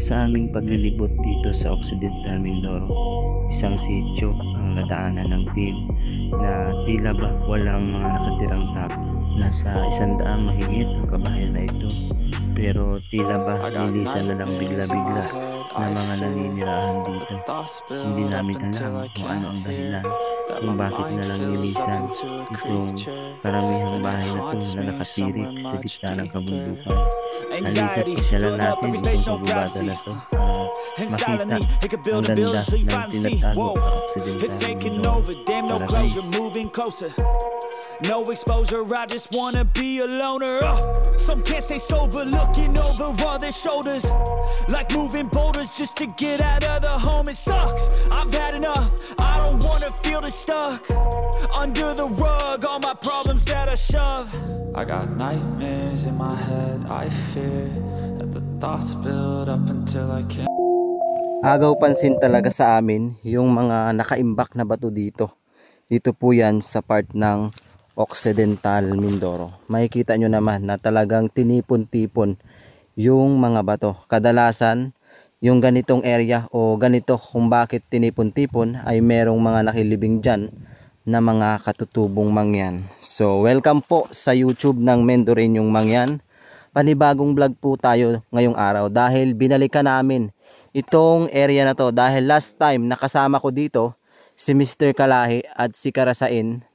Sa aming paglilibot dito sa Occidental Mindoro, isang sitio ang nadaanan ng team na tila ba walang mga nakatirang tao. Nasa 100 mahigit ang kabahayan na ito, pero tila ba nilisan na lang bigla-bigla na mga naninirahan dito. Hindi namin alam kung ano ang dahilan kung bakit na lang nilisan itong karamihang bahay na ito na nakatirik sa gitna ng kabundukan. Halika't pasyalan natin itong kagubatan na to at makita ang ganda ng tinatago ng Occidental Mindoro. Tara guys! No exposure, I just wanna be a loner. Some can't stay sober, looking over all their shoulders, like moving boulders just to get out of the home. It sucks, I've had enough. I don't wanna feel the stuck under the rug, all my problems that I shove. I got nightmares in my head, I fear that the thoughts build up until I can't. Agaw pansin talaga sa amin yung mga nakaimbak na bato dito. Dito po yan sa part ng Occidental Mindoro. Makikita nyo naman na talagang tinipon-tipon yung mga bato. Kadalasan yung ganitong area o ganito kung bakit tinipon-tipon ay merong mga nakilibing dyan na mga katutubong mangyan. So welcome po sa YouTube ng Mendoreñong Mangyan. Panibagong vlog po tayo ngayong araw dahil binalikan namin itong area na to dahil last time nakasama ko dito si Mr. Kalahi at si Karasain.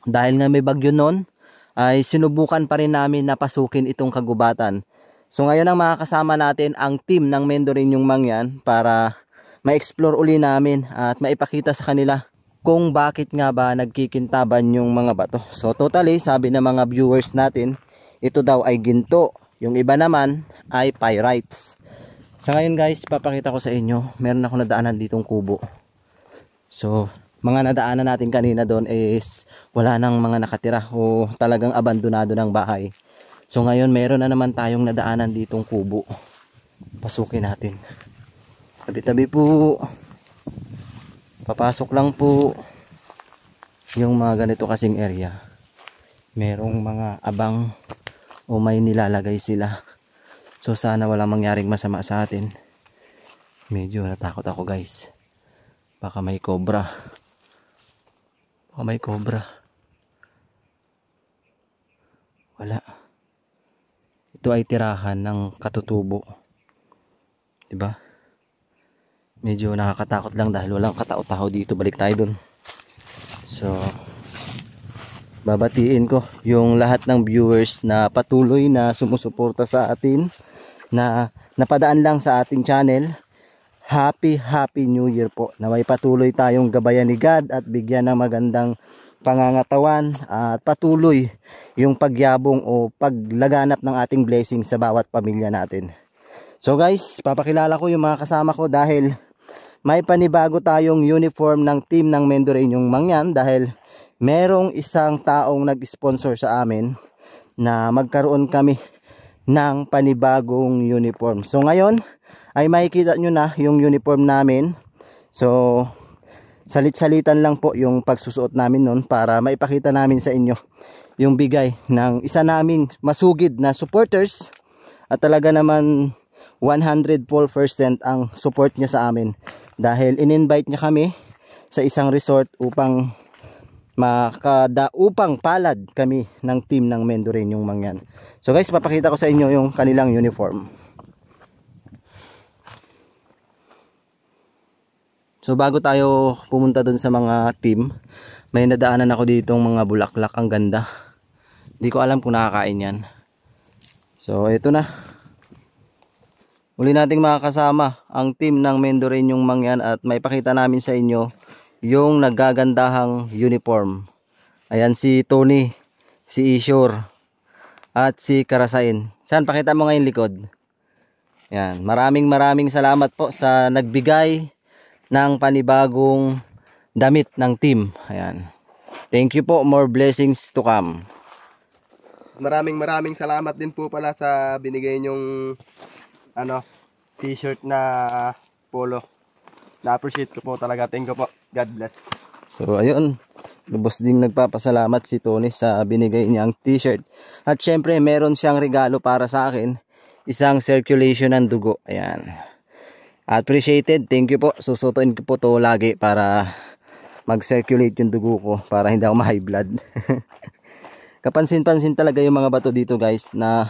Dahil nga may bagyo noon ay sinubukan pa rin namin na pasukin itong kagubatan. So ngayon ang makakasama natin ang team ng Mendoreñong Mangyan para ma-explore uli namin at maipakita sa kanila kung bakit nga ba nagkikintaban yung mga bato. So totally sabi ng mga viewers natin, ito daw ay ginto, yung iba naman ay pyrites. Sa ngayon guys, papakita ko sa inyo, meron ako nadaanan ditong kubo. So mga nadaanan natin kanina doon is wala nang mga nakatira o talagang abandonado ng bahay. So ngayon meron na naman tayong nadaanan ditong kubo. Pasukin natin. Tabi-tabi po. Papasok lang po. Yung mga ganito kasing area, merong mga abang o may nilalagay sila. So sana walang mangyaring masama sa atin. Medyo natakot ako guys. Baka may cobra. May cobra. Wala. Ito ay tirahan ng katutubo. 'Di ba? Medyo nakakatakot lang dahil walang katao-tao dito. Balik tayo dun. So babatiin ko yung lahat ng viewers na patuloy na sumusuporta sa atin, na napadaan lang sa ating channel. Happy New Year po. Naway patuloy tayong gabayan ni God at bigyan ng magandang pangangatawan at patuloy yung pagyabong o paglaganap ng ating blessing sa bawat pamilya natin. So guys, papakilala ko yung mga kasama ko dahil may panibago tayong uniform ng team ng Mendoreñong Mangyan dahil merong isang taong nag-sponsor sa amin na magkaroon kami ng panibagong uniform. So ngayon ay makikita nyo na yung uniform namin. So salit-salitan lang po yung pagsusuot namin nun para maipakita namin sa inyo yung bigay ng isa naming masugid na supporters at talaga naman 100% ang support niya sa amin dahil in-invite niya kami sa isang resort upang palad kami ng team ng Mendoreñong Mangyan. So guys, papakita ko sa inyo yung kanilang uniform. So bago tayo pumunta dun sa mga team, may nadaanan ako ditong mga bulaklak, ang ganda. Hindi ko alam kung nakakain yan. So ito na. Uli nating makakasama ang team ng Mendoreñong Mangyan at maipakita namin sa inyo yung naggagandahang uniform. Ayan si Tony, si Ishur at si Karasain. Saan? Pakita mo ngayon likod. Yan. Maraming salamat po sa nagbigay ng panibagong damit ng team. Ayan. Thank you po. More blessings to come. Maraming salamat din po pala sa binigay nyong t-shirt na polo. Na-appreciate ko po talaga. Thank you po. God bless. So ayun, lubos din nagpapasalamat si Tony sa binigay niyang t-shirt. At syempre meron siyang regalo para sa akin, isang circulation ng dugo. Ayan. Appreciated. Thank you po. Susutuin ko po to lagi para mag-circulate yung dugo ko para hindi ako ma-high blood. Kapansin-pansin talaga yung mga bato dito guys na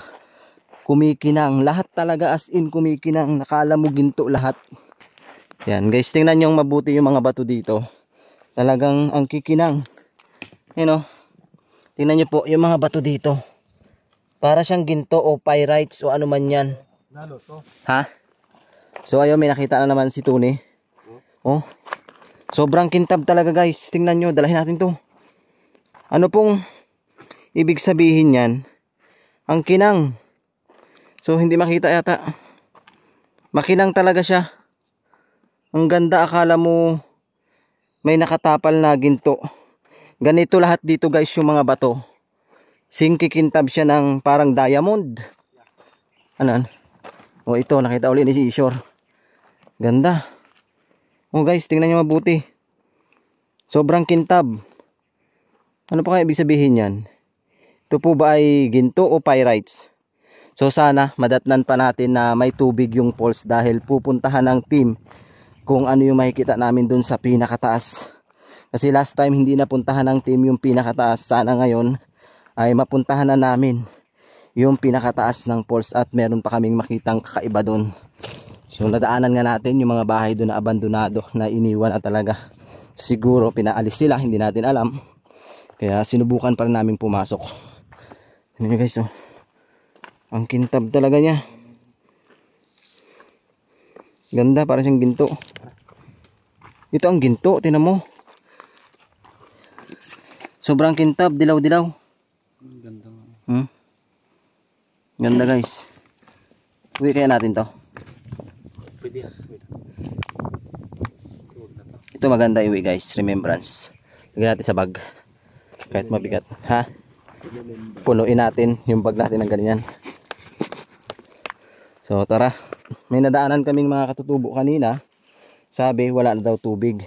kumikinang. Lahat talaga as in kumikinang. Nakala mo ginto lahat. Yan guys, tingnan nyo mabuti yung mga bato dito. Talagang ang kikinang. You know, tingnan nyo po yung mga bato dito. Para siyang ginto o pyrites o ano man yan. Lalo to. Ha? So ayun, may nakita na naman si Tony. Oh. Sobrang kintab talaga guys. Tingnan nyo, dalahin natin to. Ano pong ibig sabihin yan? Ang kinang. So hindi makita yata. Makinang talaga siya. Ang ganda, akala mo may nakatapal na ginto. Ganito lahat dito guys yung mga bato. Singkikintab siya ng parang diamond. Ano? O ito, nakita ulit ni si Ishor. Ganda. O guys, tingnan nyo mabuti. Sobrang kintab. Ano pa kaya ibig sabihin yan? Ito po ba ay ginto o pyrites? So sana madatnan pa natin na may tubig yung falls dahil pupuntahan ng team kung ano yung makikita namin dun sa pinakataas. Kasi last time hindi napuntahan ng team yung pinakataas. Sana ngayon ay mapuntahan na namin yung pinakataas ng falls at meron pa kaming makitang kakaiba dun. So nadaanan nga natin yung mga bahay dun na abandonado na iniwan na talaga. Siguro pinaalis sila, hindi natin alam. Kaya sinubukan pa rin namin pumasok. Tignan nyo guys, oh. Ang kintab talaga niya. Ganda, parang siyang ginto. Ito ang ginto, tinan mo. Sobrang kintab, dilaw-dilaw. Ganda. Ganda guys. Uwi kaya natin to. Pwede yan. Ito maganda iwi guys, remembrance. Lagyan natin sa bag. Kahit mabigat. Ha? Punuin natin yung bag natin ng ganyan. So tara. May nadaanan kaming mga katutubo kanina. Sabi wala na daw tubig.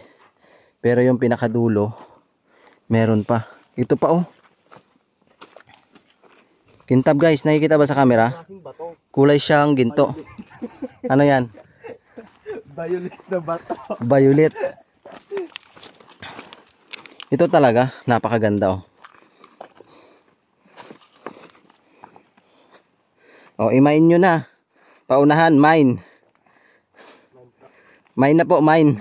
Pero yung pinakadulo, meron pa. Ito pa oh. Kintab guys, nakikita ba sa camera? Kulay siyang ginto. Ano yan? Violet na bato. Violet. Ito talaga, napakaganda oh. Oh, i-mine nyo na. Paunahan, mine. Mine na po, mine.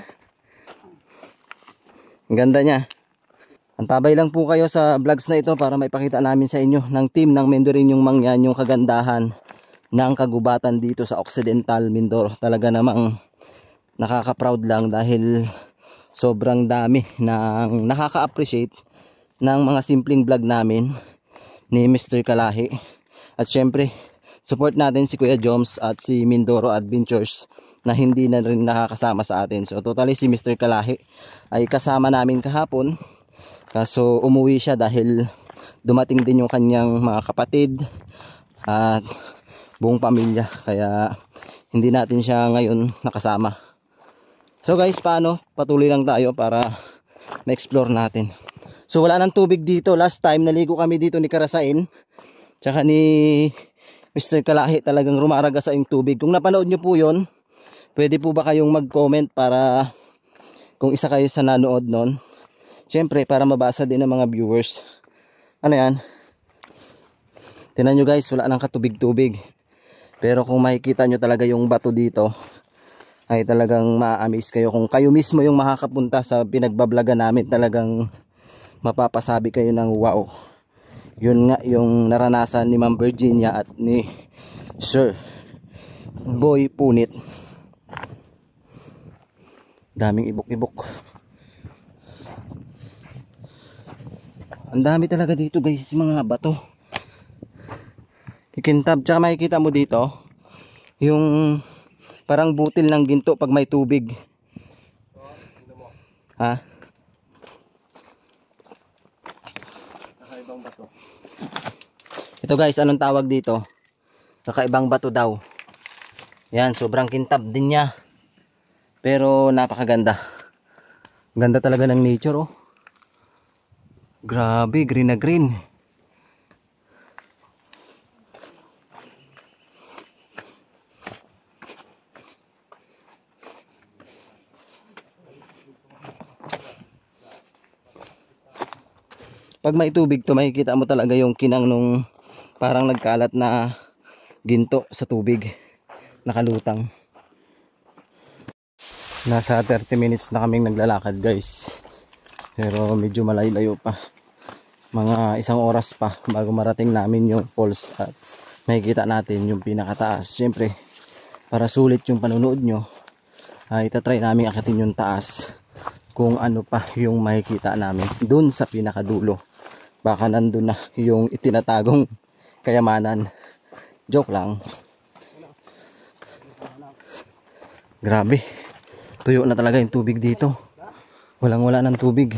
Ang ganda niya. Antabay lang po kayo sa vlogs na ito para maipakita namin sa inyo ng team ng Mindoroñong Mangyan yung kagandahan ng kagubatan dito sa Occidental Mindoro. Talaga namang nakaka-proud lang dahil sobrang dami ng nakaka-appreciate ng mga simpleng vlog namin ni Mr. Kalahi. At syempre, support natin si Kuya Joms at si Mindoro Adventures na hindi na rin nakakasama sa atin. So totally si Mr. Kalahi ay kasama namin kahapon. Kaso umuwi siya dahil dumating din yung kanyang mga kapatid at buong pamilya. Kaya hindi natin siya ngayon nakasama. So guys, paano? Patuloy lang tayo para ma-explore natin. So wala nang tubig dito. Last time naligo kami dito ni Karasain tsaka ni Mr. Kalahi, talagang rumaraga sa yung tubig. Kung napanood nyo po yun, pwede po ba kayong mag-comment para kung isa kayo sa nanood nun. Siyempre para mabasa din ng mga viewers. Ano yan? Tingnan nyo guys, wala nang katubig-tubig. Pero kung makikita nyo talaga yung bato dito, ay talagang ma-amaze kayo. Kung kayo mismo yung makakapunta sa pinagbablaga namin, talagang mapapasabi kayo ng wow. Yun nga yung naranasan ni Ma'am Virginia at ni Sir Boy Punit. Daming ibok-ibok. Ang dami talaga dito guys, mga bato. Kikintab. Tsaka makikita mo dito yung parang butil ng ginto pag may tubig. Ha? Ito guys, anong tawag dito? Kakaibang bato daw. Yan, sobrang kintab din niya. Pero napakaganda. Ganda talaga ng nature oh. Grabe, green na green. Pag may tubig to, makikita mo talaga yung kinang nung parang nagkalat na ginto sa tubig, nakalutang. Nasa 30 minutes na kaming naglalakad guys, pero medyo malayo-layo pa, mga 1 oras pa bago marating namin yung falls at makikita natin yung pinakataas. Siyempre para sulit yung panonood nyo, itatry namin akitin yung taas kung ano pa yung makikita namin dun sa pinakadulo. Baka nandun na yung itinatagong kayamanan. Joke lang. Grabe, tuyo na talaga yung tubig dito, walang wala ng tubig.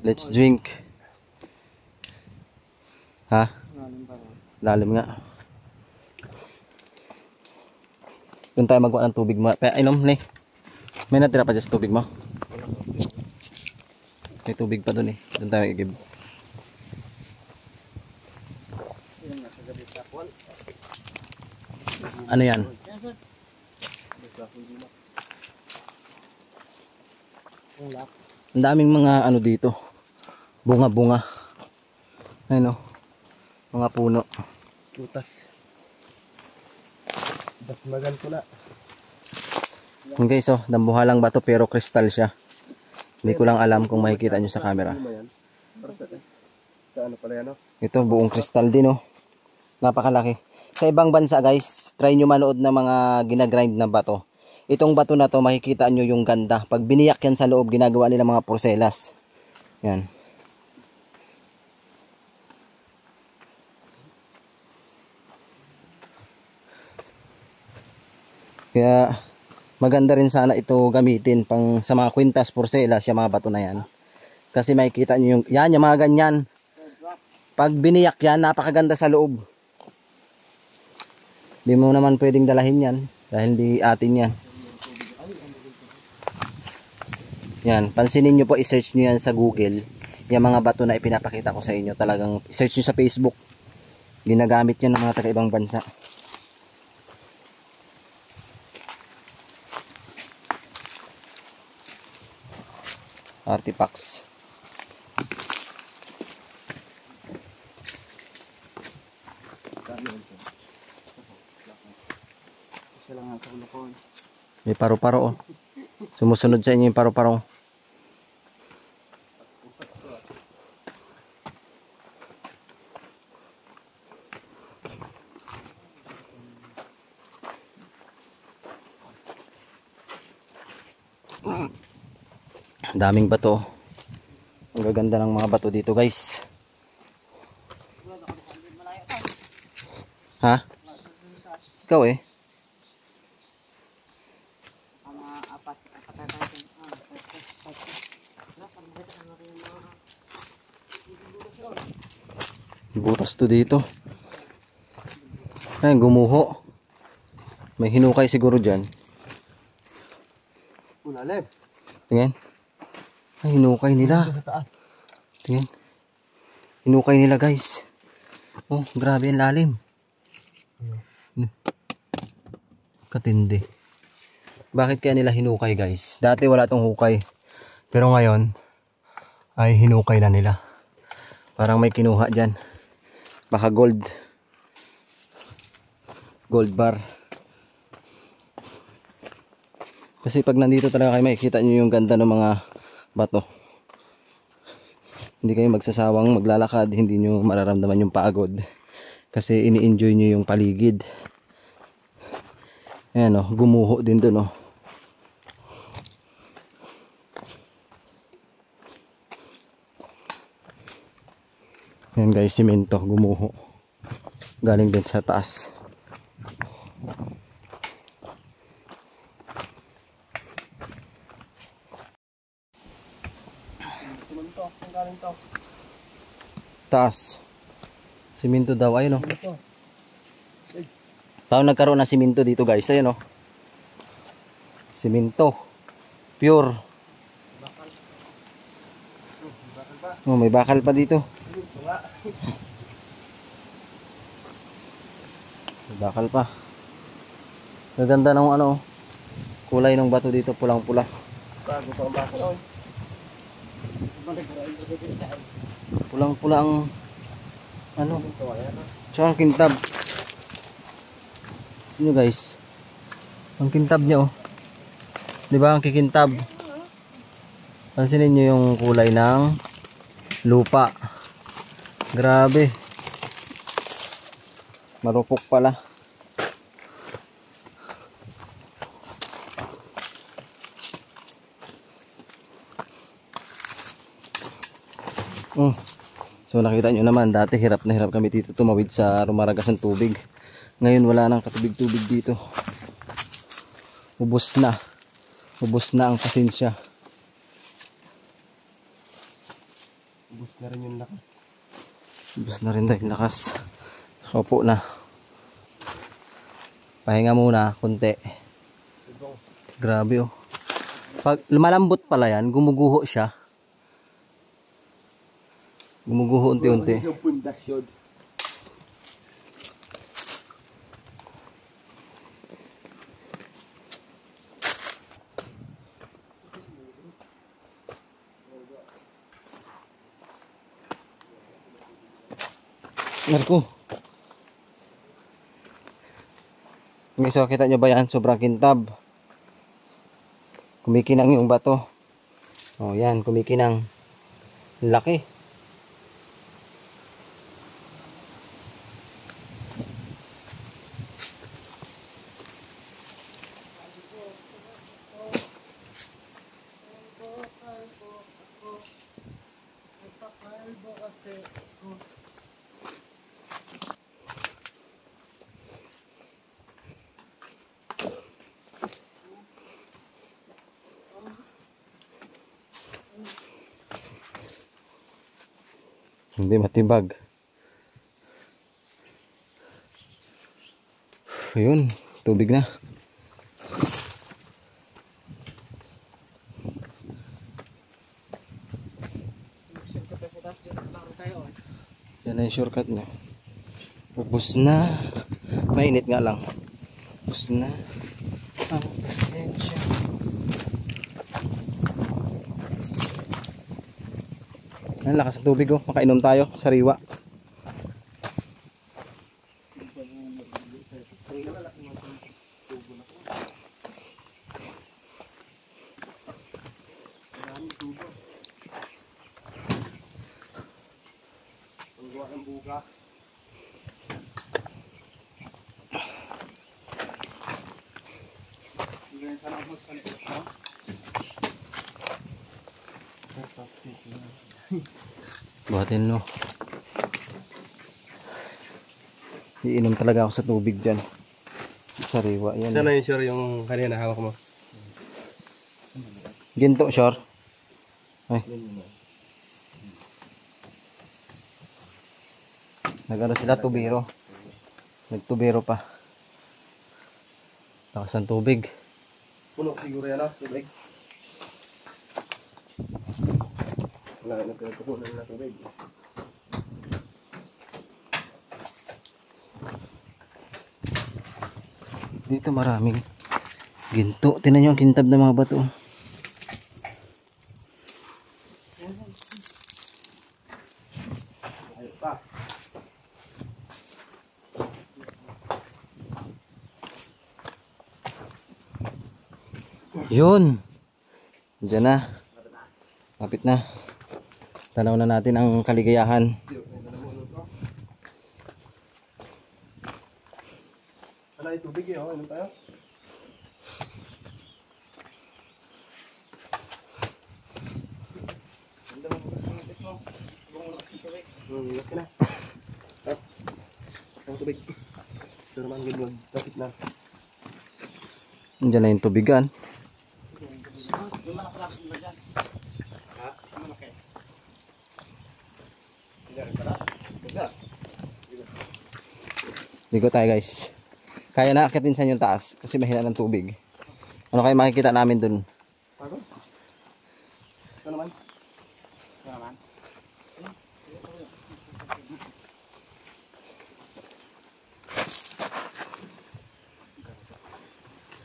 Let's drink. Ha? Lalim nga. Doon tayo magawa ng tubig mo. Inom ni. May natira pa dyan sa tubig mo. May tubig pa doon eh. Doon tayo i-give. Ano yan? Ang daming mga ano dito. Bunga-bunga. Ayun o. Mga puno. Putas. Dasmagan ko na. Yung guys, dambuhalang bato pero kristal siya. Hindi ko lang alam kung makikita nyo sa camera. Sa ano pala yan, no? Ito buong kristal din, oh. Napakalaki. Sa ibang bansa guys, try nyo manood ng mga ginagrind na bato. Itong bato na to, makikita nyo yung ganda. Pag biniyak yan sa loob, ginagawa nila mga porcelas. Yan. Kaya maganda rin sana ito gamitin pang sa mga kwintas, porcelas, yung mga bato na yan. Kasi makikita nyo yung, yan, yung mga ganyan. Pag biniyak yan, napakaganda sa loob. Hindi mo naman pwedeng dalahin yan dahil di atin yan. Yan, pansinin nyo po, i-search nyo yan sa Google. Yung mga bato na ipinapakita ko sa inyo, talagang i-search nyo sa Facebook. Ginagamit yan ng mga taga-ibang bansa. Artifacts. May paru-paro, oh. Sumusunod sa inyo yung paru-paro. Daming bato. Ang gaganda ng mga bato dito guys. Ha? Ikaw eh. Butas to dito. Ay, gumuho. May hinukay siguro dyan. Ulalim. Tingin. Ay, hinukay nila. Tingin. Hinukay nila guys. Oh, grabe ang lalim. Katindi. Bakit kaya nila hinukay guys? Dati wala tong hukay. Pero ngayon ay hinukay na nila. Parang may kinuha dyan. Baka gold. Gold bar. Kasi pag nandito talaga kayo, makikita nyo yung ganda ng mga bato. Hindi kayo magsasawang maglalakad, hindi nyo mararamdaman yung pagod. Kasi ini-enjoy nyo yung paligid. Ayan o, gumuho din dun o. Ayan guys, simento, gumuho. Galing din sa taas. Taas. Simento daw, ayun o. Paano nagkaroon ng simento dito guys? Ayun o. Simento. Pure. Oh, may bakal pa dito. Bakal pa. Gaganda ng ano, kulay ng bato dito, pulang-pula. Bago pa ang bakal. Pulang-pula ang ano, tsaka ang kintab. Yun guys, ang kintab niya oh. Diba ang kikintab? Pansinin nyo yung kulay ng lupa. Grabe. Marupok pala. So nakita nyo naman, dati hirap na hirap kami dito tumawid sa rumaragas ng tubig. Ngayon wala nang katubig-tubig dito. Ubos na. Ubos na ang pasensya. Ubus na rin yung lakas. Ubos na rin daw yung lakas. Opo na. Pahinga muna, konti. Grabe oh. Pag lumalambot pala yan, gumuguho siya. Gumuguho unti-unti. Yung pundasyon. Marco. So, kita nyo ba yan? Sobrang kintab. Kumikinang yung bato. Oh, yan. Kumikinang. Laki. Hindi matibag. Ayun, tubig na. Yan na yung shortcut na. Ubus na. Mainit nga lang. Ubus na ang pasensya. Ang lakas ng tubig oh. Makainom tayo. Sariwa. Buhatin no. Iinom talaga ako sa tubig dyan. Sa sariwa yan. Sana yung sure yung kanina hawak mo. Ginto sure. Ay. Nagano sila tubiro. Nagtubiro pa. Lakas ng tubig. Puno siguro yan ah, tubig. Wala na pinagkukunan na tubig. Dito maraming ginto. Tingnan nyo ang kintab ng mga bato. Yun. Diyan na. Kapit na. Tanaw na natin ang kaligayahan. Wala yung tubig eh, oh. Inom tayo. Iwas ka na. Ang tubig. Ito naman ganyan. Kapit na. Diyan na yung tubigan. Ligo tayo guys. Kaya na akitin sa yung taas kasi mahina ng tubig. Ano kayo makikita namin dun? Bago? Ito naman. Ito naman.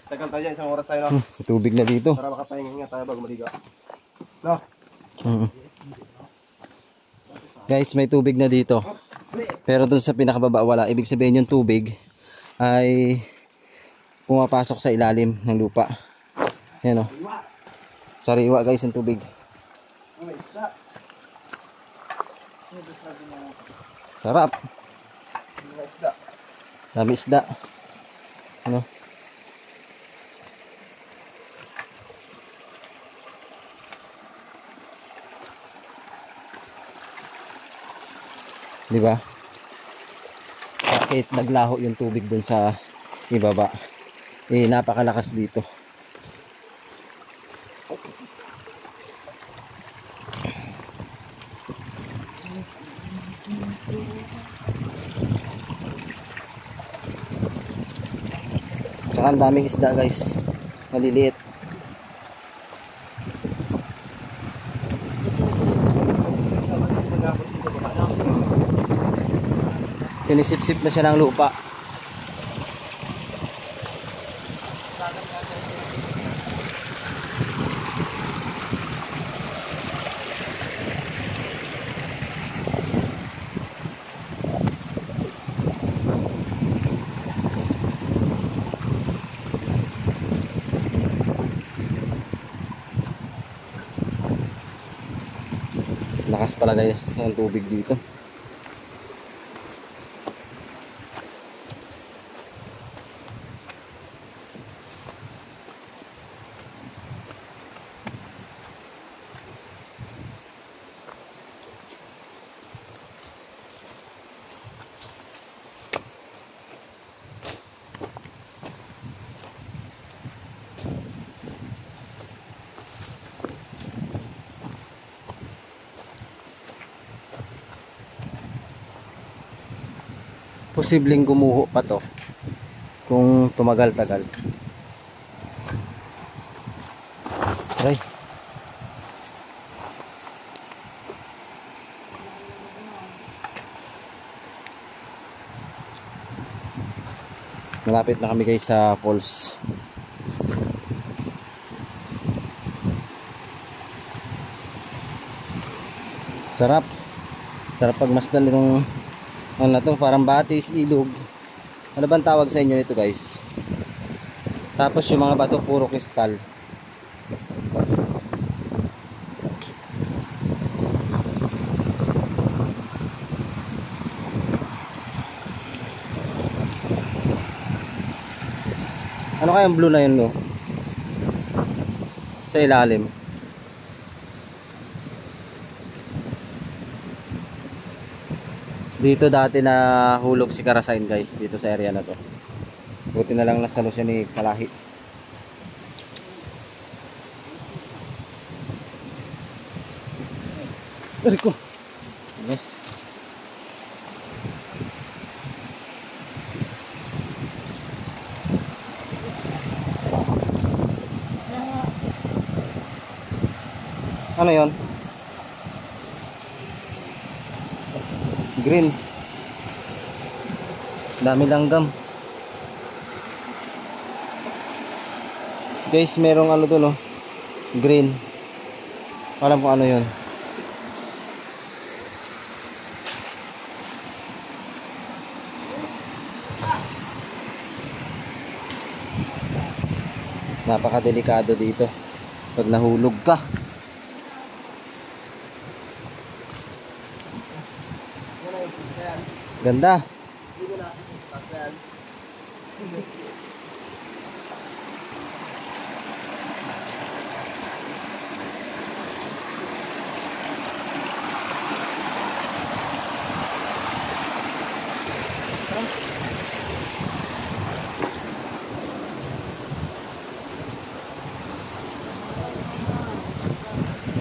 Tagal tayo dyan, isang oras tayo, no? May tubig na dito. Para makapahinga tayo bago maligo. No? Mm. Guys, may tubig na dito. Pero dun sa pinakababa wala. Ibig sabihin yung tubig ay pumapasok sa ilalim ng lupa. Yan o. Sariwa guys ang tubig. Sarap. Dami isda. Ano? Di ba? Bakit naglaho yung tubig dun sa ibaba? Eh, napakalakas dito. Tsaka ang daming isda guys. Maliliit. Sinisip-sip na siya ng lupa. Lakas pala guys ng tubig dito. Posibleng gumuho pa to kung tumagal-tagal. Aray. Malapit na kami guys sa falls. Sarap. Sarap pagmasdan nitong ano na to, parang batis, ilog. Ano bang tawag sa inyo nito guys? Tapos yung mga bato puro kristal. Ano kayang blue na yun no? Sa ilalim. Dito dati na hulog si Karasain guys, dito sa area na to. Buti na lang nasalo siya ni Kalahi. Rico. Yes. Ano yon? Green. Dami langgam. Guys, merong ano doon, oh. Green. Alam ko ano 'yon. Napakadelikado dito pag nahulog ka. Ganda.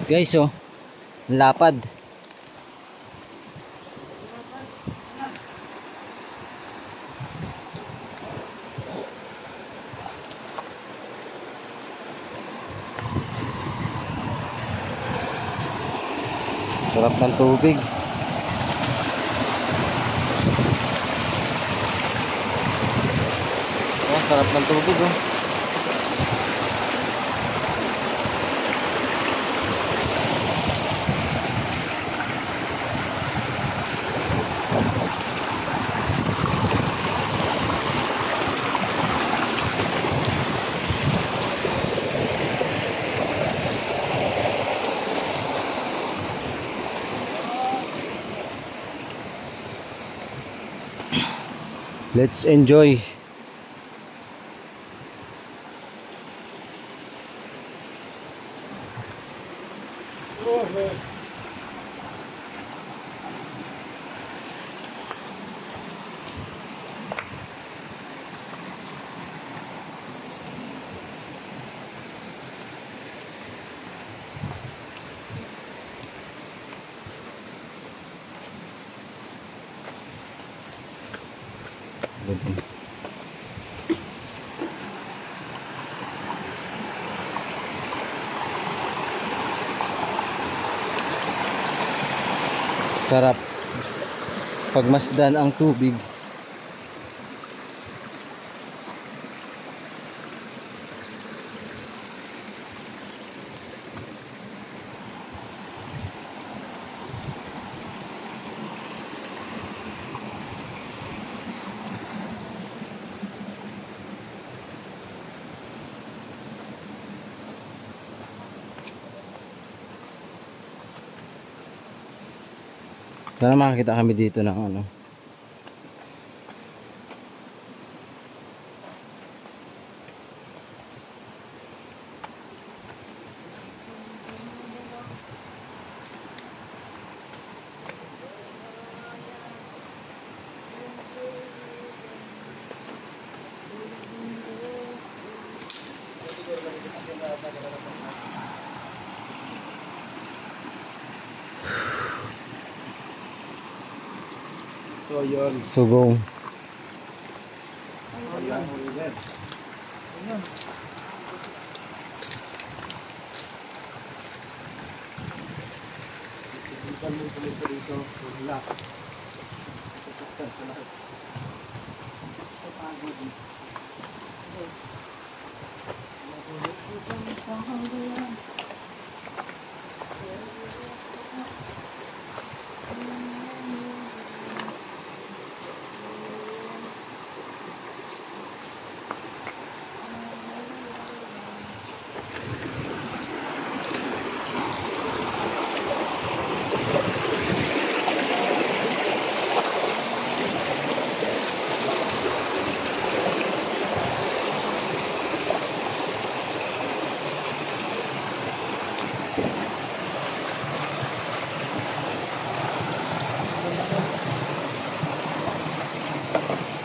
Guys, oh, lapad. Sarap ng tubig. Oh, sarap ng tubig, oh. Let's enjoy. Sarap pagmasdan ang tubig. Sana makakita kami dito ng ano. So yun. Sugong.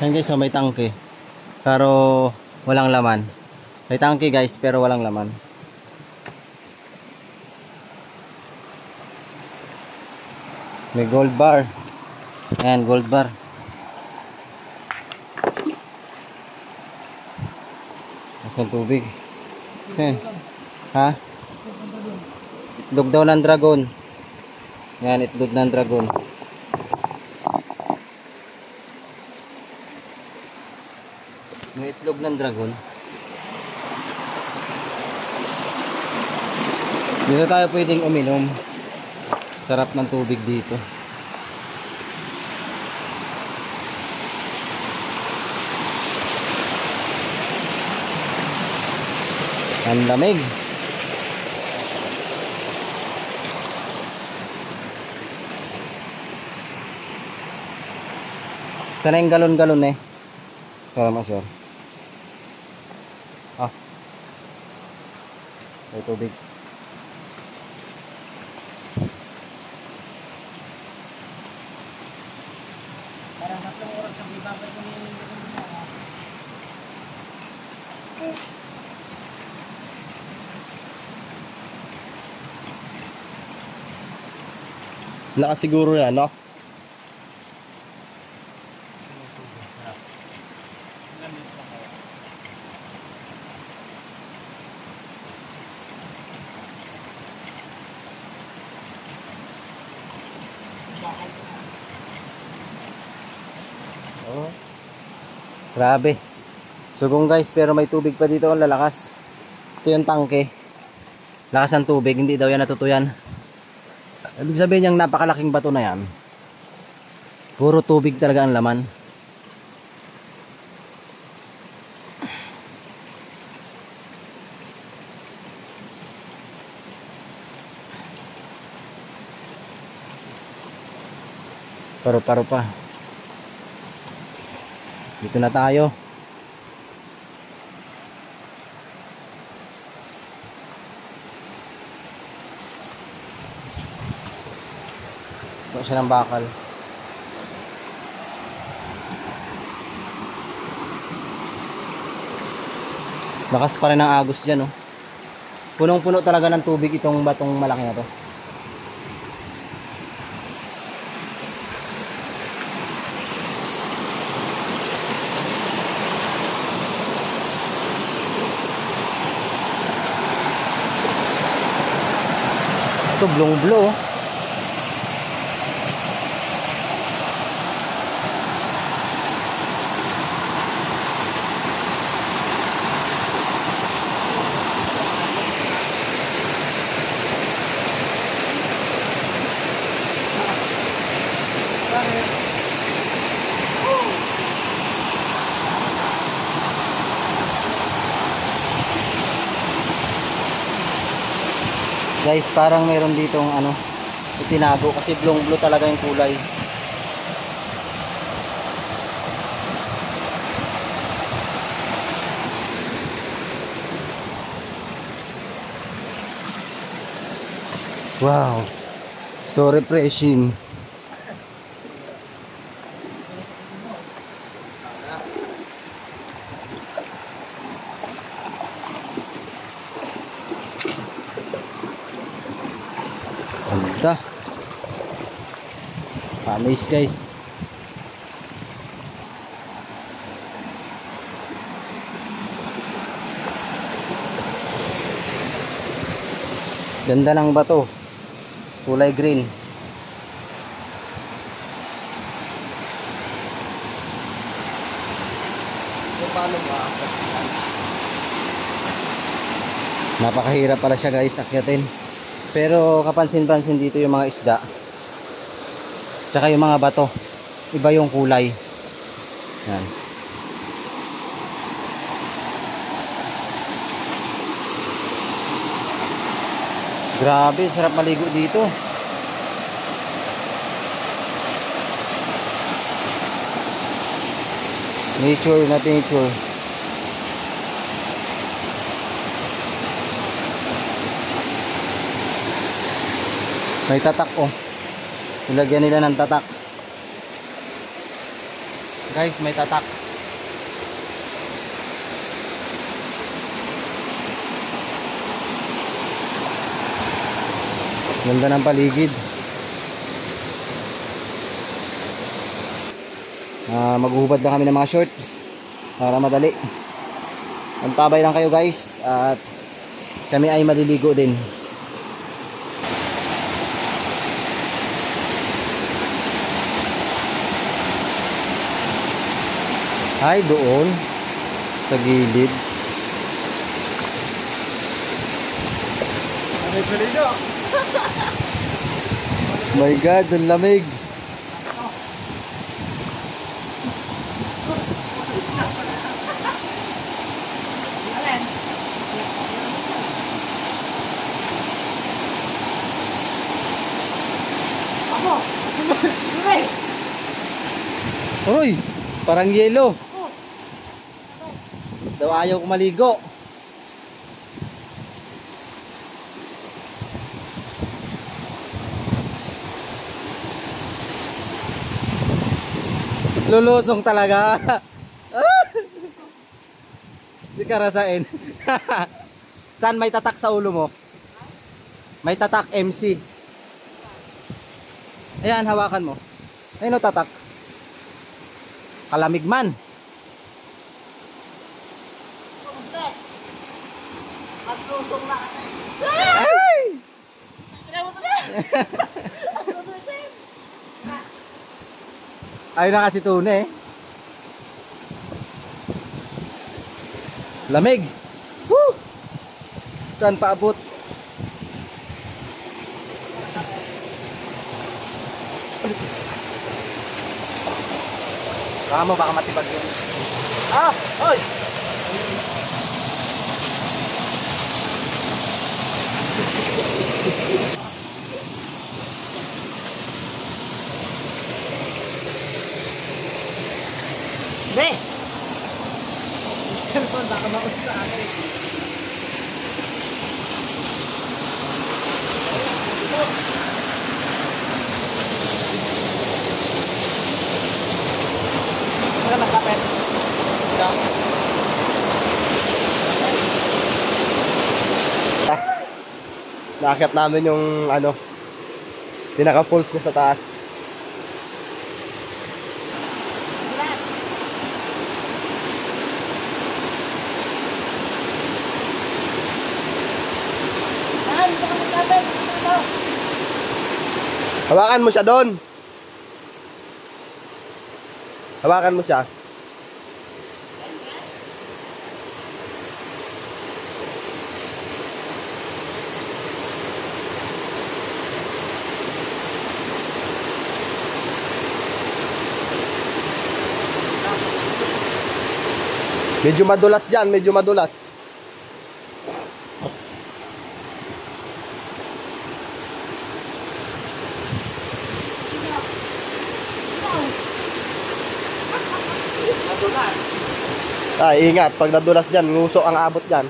Yan guys, so may tangke pero walang laman. May tangke guys pero walang laman. May gold bar. Ayan, gold bar. Nasaan tubig? Ayan. Ha? Itlog daw ng dragon. Yan, itlog ng dragon. May itlog ng dragon. Dito tayo pwedeng uminom. Sarap ng tubig dito. Ang lamig. Sana yung galon-galon eh. Para ma-sure. May tubig. Parang 3 oras na ibabay ko niya yung Nakasiguro na, no? Oh. Grabe. Sugong guys, pero may tubig pa dito, ang lalakas. Ito yung tangke. Lakas ng tubig, hindi daw yan natutuyan. Ibig sabihin yung napakalaking bato na yan. Puro tubig talaga ang laman. Paro-paro pa. Dito na tayo. Ito siya ng bakal. Lakas pa rin ang agos dyan, oh. Punong-puno talaga ng tubig itong batong malaki na to. Ito, blong-blo, oh. Guys, parang meron ditong ano, itinago kasi blong-blue talaga yung kulay. Wow. So refreshing. Ganda. Panis guys. Ganda ng bato. Kulay green. Napakahirap pala siya guys akyatin. Pero kapansin-pansin dito yung mga isda. Tsaka yung mga bato. Iba yung kulay. Yan. Grabe, sarap maligo dito. Nature na nature. May tatak, oh. Ilagyan nila ng tatak. Guys, may tatak. Ganda ng paligid. Maghuhubad lang kami ng mga short para madali. Antabay lang kayo guys. At kami ay maliligo din. Ay, doon sa gilid. My God, ang lamig. Uy, parang yelo. Daw ayaw ko maligo. Lulusong talaga. Si Karasain. Saan may tatak sa ulo mo? May tatak MC. Ayan, hawakan mo. Ayun o tatak. Kalamig man. Ay! Ayun na kasi tuna eh. Lamig. Woo! Saan paabot? Kamo baka matibag yun. Ah! Oy! Be! Tumaos sa amin. Wala magkapit. Naakyat namin yung ano, pinaka-pulse niya sa taas. Hawakan mo siya doon. Hawakan mo siya. Medyo madulas dyan, medyo madulas. Ingat, pag nadulas dyan, nguso ang abot dyan.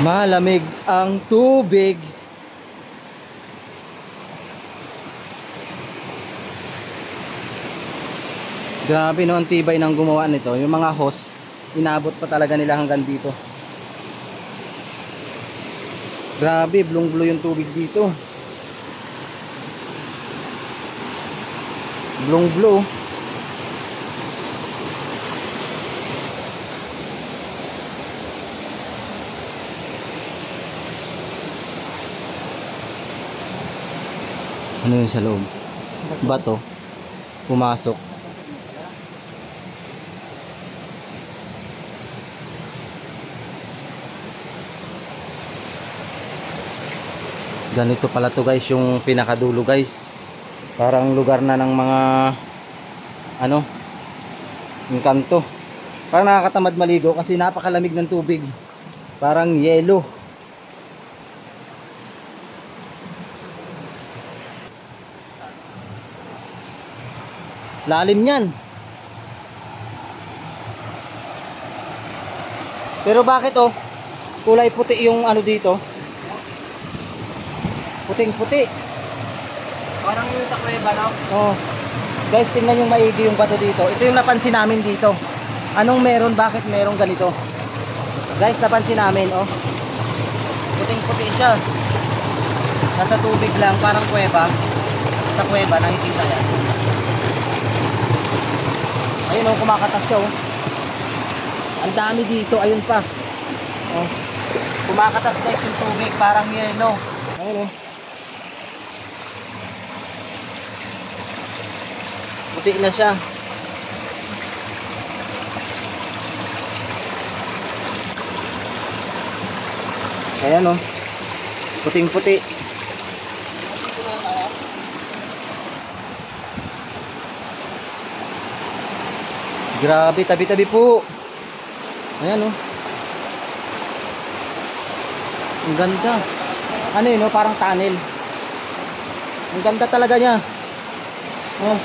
Malamig ang tubig. Grabe no, ang tibay ng gumawa nito. Yung mga hose, inabot pa talaga nila hanggang dito. Grabe, blong-blue yung tubig dito. Blong-blue. Ano yun sa loob? Bato. Pumasok. Ganito pala to guys, yung pinakadulo guys. Parang lugar na ng mga ano, yung kanto. Parang nakakatamad maligo kasi napakalamig ng tubig. Parang yelo. Lalim yan. Pero bakit oh, kulay puti yung ano dito? Puting-puti. Parang yung takweba, no? Oh. Guys, tingnan yung maigi yung bato dito. Ito yung napansin namin dito. Anong meron? Bakit meron ganito? Guys, napansin namin, oh. Puting-puti siya. Nasa tubig lang, parang kuweba. Sa kuweba, nakikita yan. Ayun, oh, kumakatas siya, oh. Ang dami dito, ayun pa. Oh. Kumakatas guys yung tubig, parang yelo. Ayun, oh. Puti na siya. Ayan oh. Puting-puti. Grabe, tabi-tabi po. Ayan oh. Ang ganda. Ano yun oh, parang tunnel. Ang ganda talaga niya. Oh.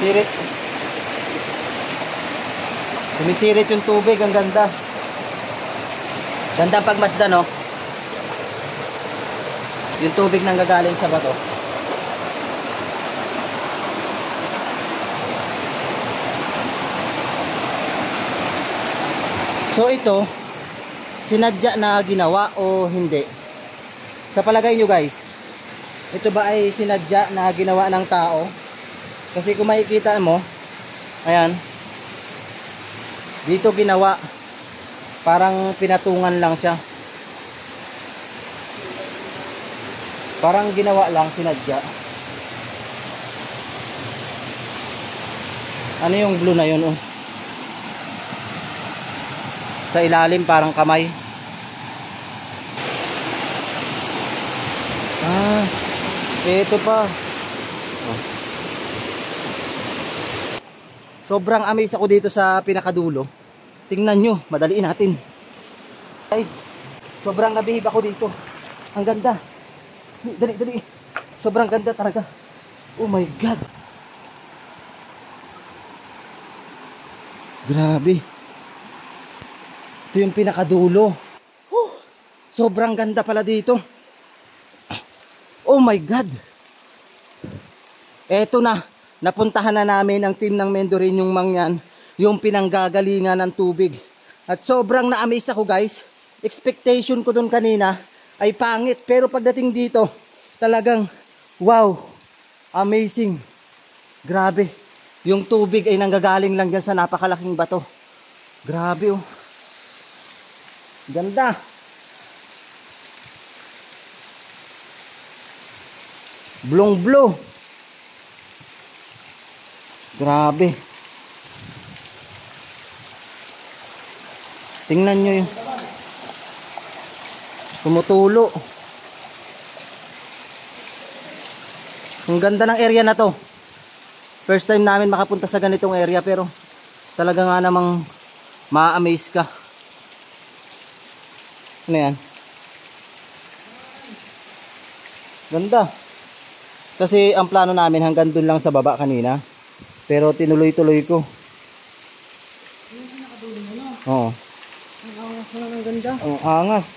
Sirit. Sumisirit yung tubig, ang ganda. Ganda pagmasdan, no? Yung tubig nang gagaling sa bato. So ito, sinadya na ginawa o hindi? Sa palagay nyo guys, ito ba ay sinadya na ginawa ng tao? Kasi kung makikita mo, ayan, dito ginawa, parang pinatungan lang siya. Parang ginawa lang, sinadya. Ano yung blue na yun, oh? Sa ilalim parang kamay. Ah, ito pa. Oh. Sobrang amaze ako dito sa pinakadulo. Tingnan nyo, madaliin natin. Guys, sobrang nabihib ako dito. Ang ganda. Dali, dali. Sobrang ganda talaga. Oh my God. Grabe. Ito yung pinakadulo. Sobrang ganda pala dito. Oh my God. Eto na. Napuntahan na namin ang team ng Mendoreñong Mangyan, yung pinanggagalingan ng tubig. At sobrang na-amaze ako guys. Expectation ko dun kanina ay pangit. Pero pagdating dito, talagang wow. Amazing. Grabe. Yung tubig ay nanggagaling lang dyan sa napakalaking bato. Grabe oh. Ganda. Blong-blong. Grabe. Tingnan nyo yun. Tumutulo. Ang ganda ng area na to. First time namin makapunta sa ganitong area, pero talaga nga namang ma-amaze ka. Ano yan? Ganda. Kasi ang plano namin hanggang dun lang sa baba kanina. Pero tinuloy-tuloy ko. Oo. Ang angas na ng ganda. Ang angas.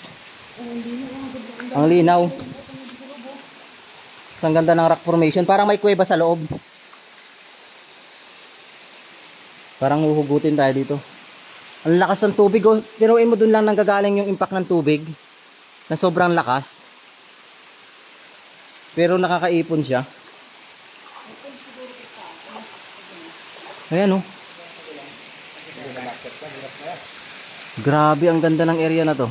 Ang linaw. Ang ganda ng rock formation. Parang may kuweba sa loob. Parang huhugutin tayo dito. Ang lakas ng tubig. Oh. Pinuin mo dun lang nanggagaling yung impact ng tubig. Na sobrang lakas. Pero nakakaipon siya. Ayan oh. Grabe, ang ganda ng area na to.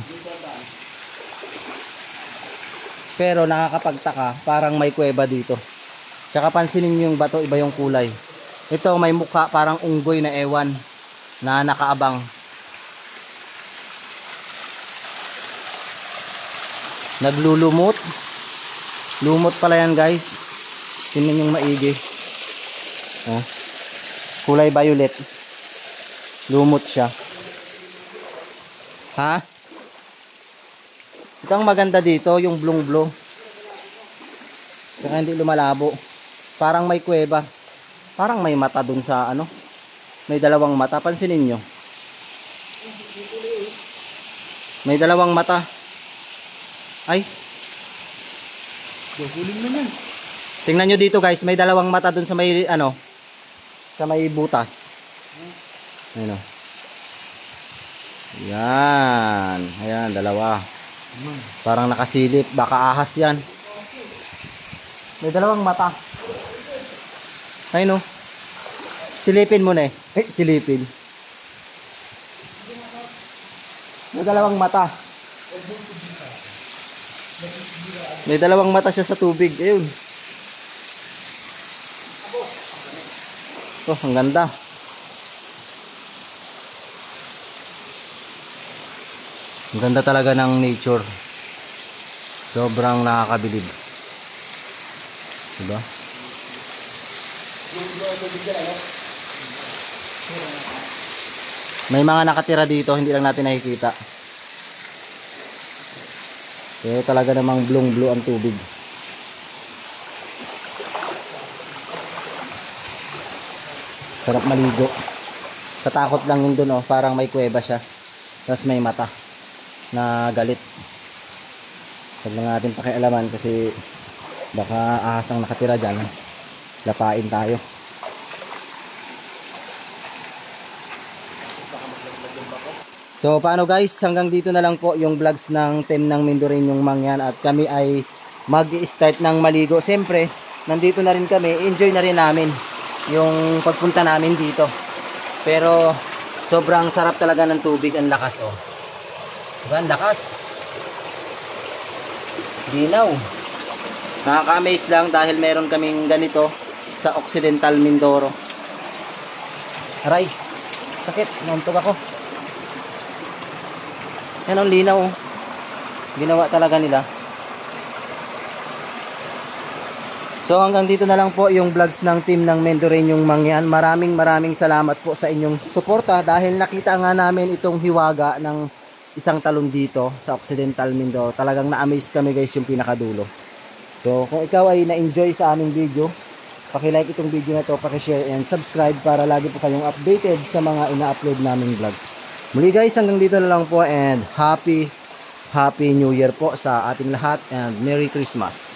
Pero nakakapagtaka, parang may kuweba dito. Tsaka pansinin niyo yung bato, iba yung kulay. Ito may mukha parang unggoy na ewan na nakaabang. Naglulumot. Lumot pala yan guys. Tingnan yung maigi. Oh. Kulay violet. Lumot siya. Ha? Ito ang maganda dito, yung blong-blong. Kaya hindi lumalabo. Parang may kuweba. Parang may mata dun sa ano. May dalawang mata. Pansinin nyo. May dalawang mata. Ay. Tingnan nyo dito guys. May dalawang mata dun sa may ano. Sa may butas. Ayun o. Yan. Ayan, dalawa. Parang nakasilip. Baka ahas yan. May dalawang mata. Ayun o. Silipin mo na eh. Silipin. May dalawang mata. May dalawang mata siya sa tubig. Ayun. Oh, ang ganda. Ang ganda talaga ng nature. Sobrang nakakabilib. Diba? May mga nakatira dito, hindi lang natin nakikita. Pero talaga namang blue ang tubig. Sarap maligo. Katakot lang yun dun oh, parang may kuweba siya. Tapos may mata na galit. Huwag lang natin pakialaman kasi baka ahas ang nakatira dyan. Lapain tayo. So paano guys, hanggang dito na lang po yung vlogs ng team ng Mendoreñong Mangyan at kami ay mag-start ng maligo. Siyempre, nandito na rin kami, enjoy na rin namin yung pagpunta namin dito. Pero sobrang sarap talaga ng tubig, ang lakas oh. Diba, ang lakas. Dinaw. Nakaka-amaze lang dahil meron kaming ganito sa Occidental Mindoro. Aray, sakit, nauntog ako. Yan ang linaw. Ginawa talaga nila. So hanggang dito na lang po yung vlogs ng team ng Mendoreñong Mangyan. Maraming salamat po sa inyong suporta dahil nakita nga namin itong hiwaga ng isang talon dito sa Occidental Mindoro. Talagang na-amaze kami guys yung pinakadulo. So kung ikaw ay na-enjoy sa aming video, paki-like itong video na to, paki-share and subscribe para lagi po kayong updated sa mga ina-upload naming vlogs. Muli guys, hanggang dito na lang po and Happy New Year po sa ating lahat and Merry Christmas.